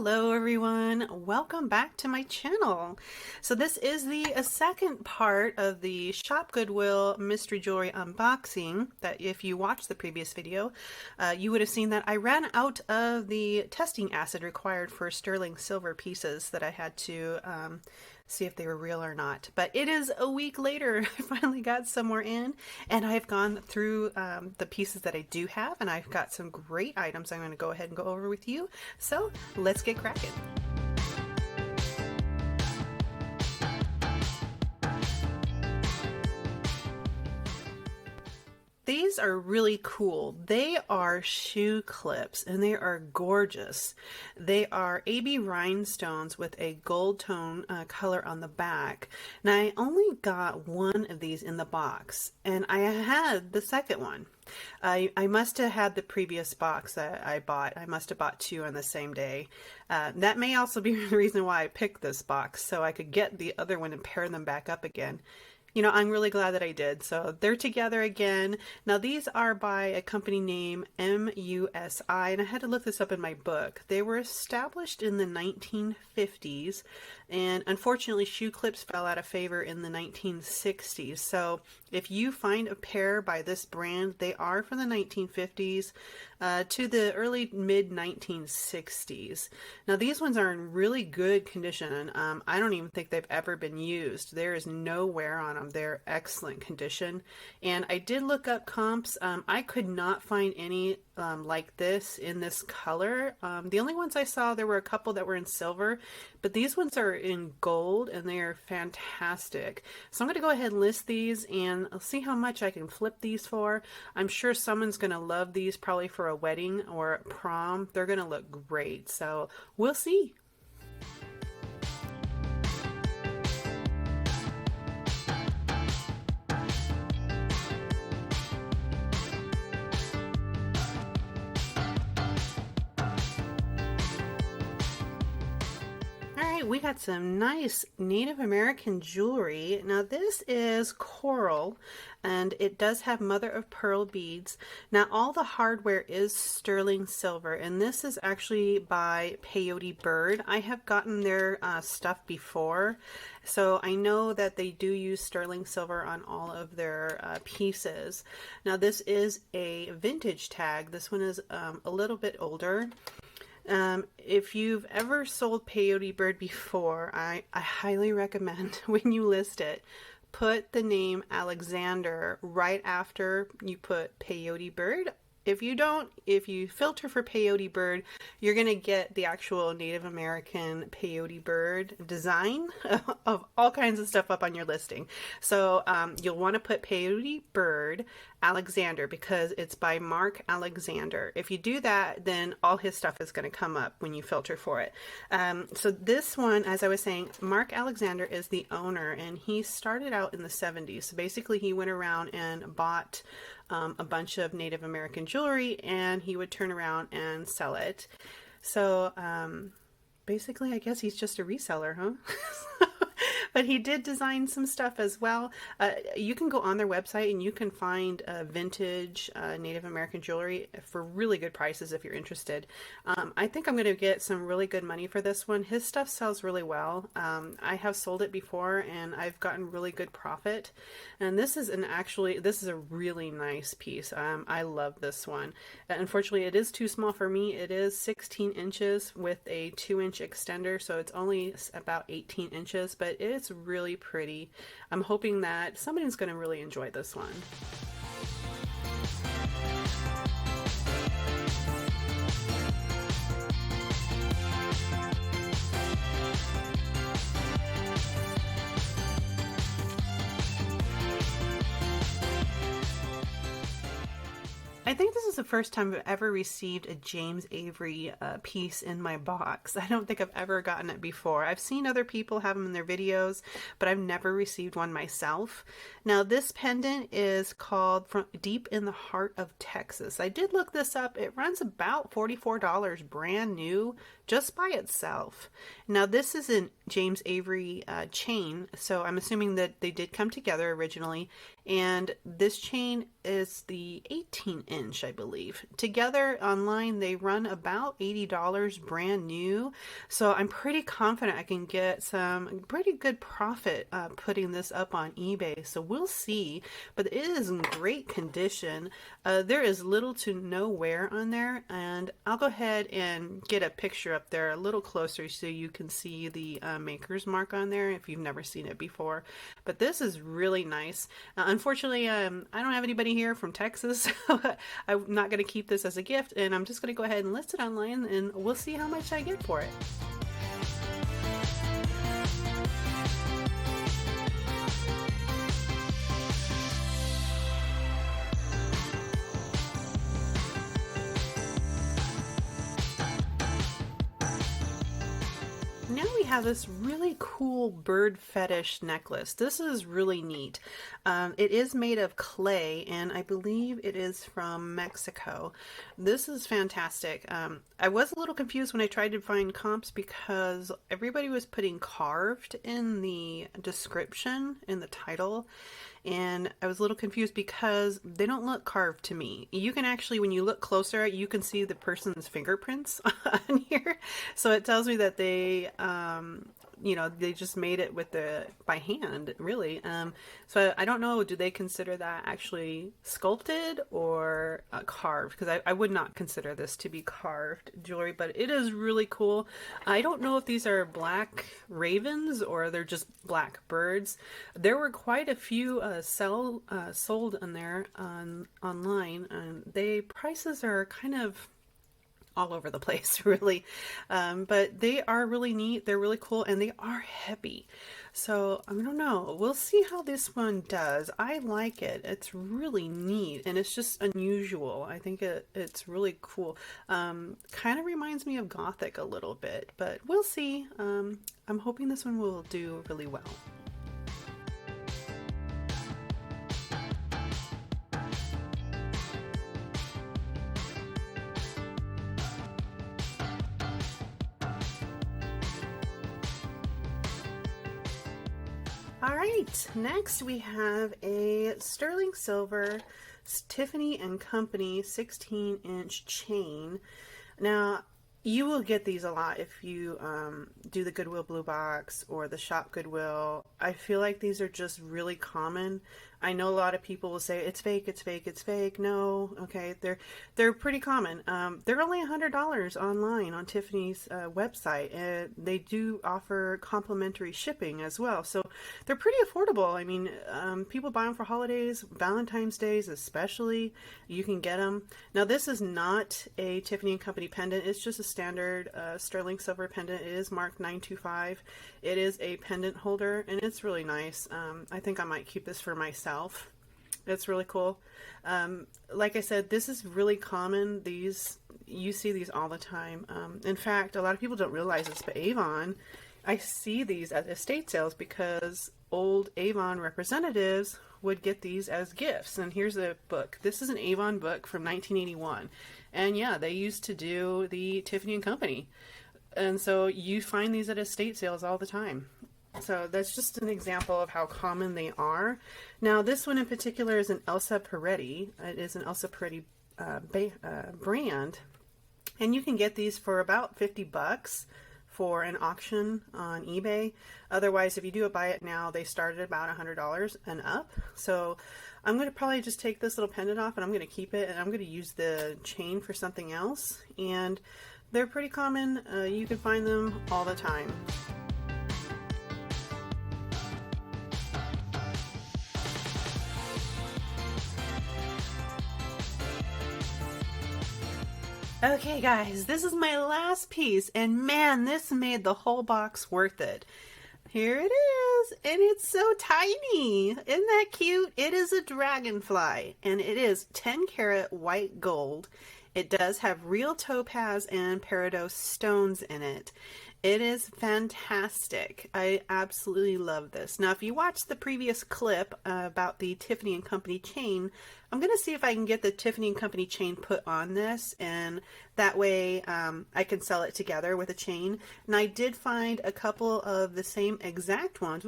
Hello everyone, welcome back to my channel. So this is the second part of the Shop Goodwill mystery jewelry unboxing. That if you watched the previous video, you would have seen that I ran out of the testing acid required for sterling silver pieces that I had to see if they were real or not. But it is a week later, I finally got some more in, and I've gone through the pieces that I do have, and I've got some great items I'm going to go ahead and go over with you. So let's get cracking. These are really cool. They are shoe clips and they are gorgeous. They are AB rhinestones with a gold tone color on the back. Now I only got one of these in the box and I had the second one. I must have had the previous box that I bought. I must have bought two on the same day. That may also be the reason why I picked this box, so I could get the other one and pair them back up again. You know, I'm really glad that I did. So they're together again. Now these are by a company named MUSI, and I had to look this up in my book. They were established in the 1950s, and unfortunately shoe clips fell out of favor in the 1960s. So if you find a pair by this brand, they are from the 1950s to the early mid 1960s. Now these ones are in really good condition. I don't even think they've ever been used. There is no wear on them. They're excellent condition. And I did look up comps. I could not find any like this in this color. The only ones I saw, there were a couple that were in silver, but these ones are in gold and they are fantastic. So I'm going to go ahead and list these and I'll see how much I can flip these for. I'm sure someone's going to love these probably for a wedding or a prom. They're going to look great. So we'll see. We got some nice Native American jewelry. Now this is coral and it does have mother of pearl beads. Now all the hardware is sterling silver, and this is actually by Peyote Bird. I have gotten their stuff before, so I know that they do use sterling silver on all of their pieces. Now this is a vintage tag. This one is a little bit older. If you've ever sold Peyote Bird before, I highly recommend when you list it, put the name Alexander right after you put Peyote Bird. If you don't, if you filter for Peyote Bird, you're going to get the actual Native American Peyote Bird design of all kinds of stuff up on your listing. So you'll want to put Peyote Bird Alexander because it's by Mark Alexander. If you do that, then all his stuff is going to come up when you filter for it. So this one, as I was saying, Mark Alexander is the owner, and he started out in the 70s. So basically he went around and bought a bunch of Native American jewelry, and he would turn around and sell it. So basically I guess he's just a reseller, huh? But he did design some stuff as well. You can go on their website and you can find vintage Native American jewelry for really good prices if you're interested. I think I'm going to get some really good money for this one. His stuff sells really well. I have sold it before and I've gotten really good profit. And this is this is a really nice piece. I love this one. Unfortunately, it is too small for me. It is 16 inches with a 2-inch extender, so it's only about 18 inches, but it's really pretty. I'm hoping that somebody's going to really enjoy this one. I think this is the first time I've ever received a James Avery piece in my box. I don't think I've ever gotten it before. I've seen other people have them in their videos, but I've never received one myself. Now this pendant is called From Deep in the Heart of Texas. I did look this up. It runs about $44 brand new just by itself. Now this is a James Avery chain, so I'm assuming that they did come together originally, and this chain is the 18-inch, I believe. Together online, they run about $80 brand new. So I'm pretty confident I can get some pretty good profit putting this up on eBay. So we'll see, but it is in great condition. There is little to no wear on there, and I'll go ahead and get a picture up there a little closer so you can see the maker's mark on there if you've never seen it before. But this is really nice. Unfortunately, I don't have anybody here from Texas, so I'm not going to keep this as a gift, and I'm just going to go ahead and list it online, and we'll see how much I get for it. Now we have this really cool bird fetish necklace. This is really neat. It is made of clay, and I believe it is from Mexico. This is fantastic. I was a little confused when I tried to find comps because everybody was putting carved in the description, in the title. And I was a little confused because they don't look carved to me. You can actually, when you look closer, you can see the person's fingerprints on here. So it tells me that they, you know, they just made it with by hand, really. So I don't know, do they consider that actually sculpted or carved? Because I would not consider this to be carved jewelry, but it is really cool. I don't know if these are black ravens or they're just black birds. There were quite a few sold on there online, and prices are kind of all over the place, really. But they are really neat. They're really cool, and they are heavy. So I don't know. We'll see how this one does. I like it. It's really neat, and it's just unusual. I think it's really cool. Kind of reminds me of Gothic a little bit, but we'll see. I'm hoping this one will do really well. All right, next we have a sterling silver Tiffany and Company 16-inch chain. Now, you will get these a lot if you do the Goodwill Blue Box or the Shop Goodwill. I feel like these are just really common. I know a lot of people will say it's fake, it's fake, it's fake. No, okay, they're pretty common. They're only $100 online on Tiffany's website, and they do offer complimentary shipping as well. So they're pretty affordable. I mean, people buy them for holidays, Valentine's Days especially. You can get them. Now, this is not a Tiffany and Company pendant. It's just a standard sterling silver pendant. It is marked 925. It is a pendant holder, and it's really nice. I think I might keep this for myself. It's really cool. Like I said, this is really common. You see these all the time. In fact, a lot of people don't realize this, but Avon, I see these at estate sales because old Avon representatives would get these as gifts. And here's a book. This is an Avon book from 1981. And yeah, they used to do the Tiffany and Company. And so you find these at estate sales all the time. So that's just an example of how common they are. Now, this one in particular is an Elsa Peretti. It is an Elsa Peretti brand. And you can get these for about 50 bucks for an auction on eBay. Otherwise, if you do buy it now, they start at about $100 and up. So I'm going to probably just take this little pendant off, and I'm going to keep it, and I'm going to use the chain for something else. And they're pretty common. You can find them all the time. Okay guys, this is my last piece, and man, this made the whole box worth it. Here it is, and it's so tiny. Isn't that cute? It is a Dragonfly, and it is 10 karat white gold. It does have real topaz and peridot stones in it. It is fantastic. I absolutely love this. Now, if you watched the previous clip about the Tiffany and Company chain, I'm going to see if I can get the Tiffany and Company chain put on this, and that way I can sell it together with a chain. And I did find a couple of the same exact ones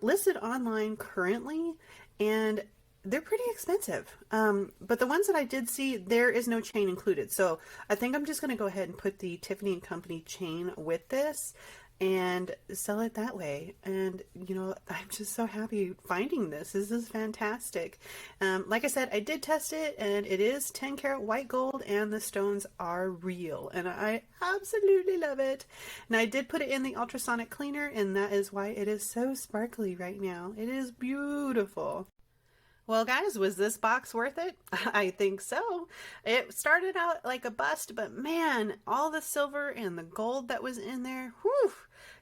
listed online currently, and they're pretty expensive. But the ones that I did see, there is no chain included. So I think I'm just going to go ahead and put the Tiffany & Company chain with this and sell it that way. And you know, I'm just so happy finding this. This is fantastic. Like I said, I did test it, and it is 10 karat white gold, and the stones are real, and I absolutely love it. Now I did put it in the ultrasonic cleaner, and that is why it is so sparkly right now. It is beautiful. Well guys, was this box worth it? I think so. It started out like a bust, but man, all the silver and the gold that was in there, whew,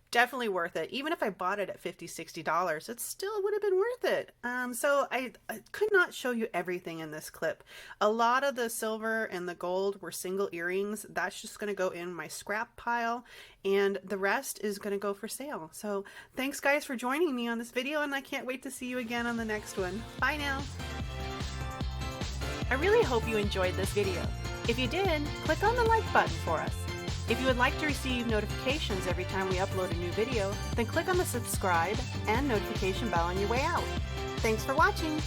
definitely worth it. Even if I bought it at $50, $60, it still would have been worth it. So I could not show you everything in this clip. A lot of the silver and the gold were single earrings. That's just going to go in my scrap pile, and the rest is going to go for sale. So thanks guys for joining me on this video, and I can't wait to see you again on the next one. Bye now. I really hope you enjoyed this video. If you did, click on the like button for us. If you would like to receive notifications every time we upload a new video, then click on the subscribe and notification bell on your way out. Thanks for watching!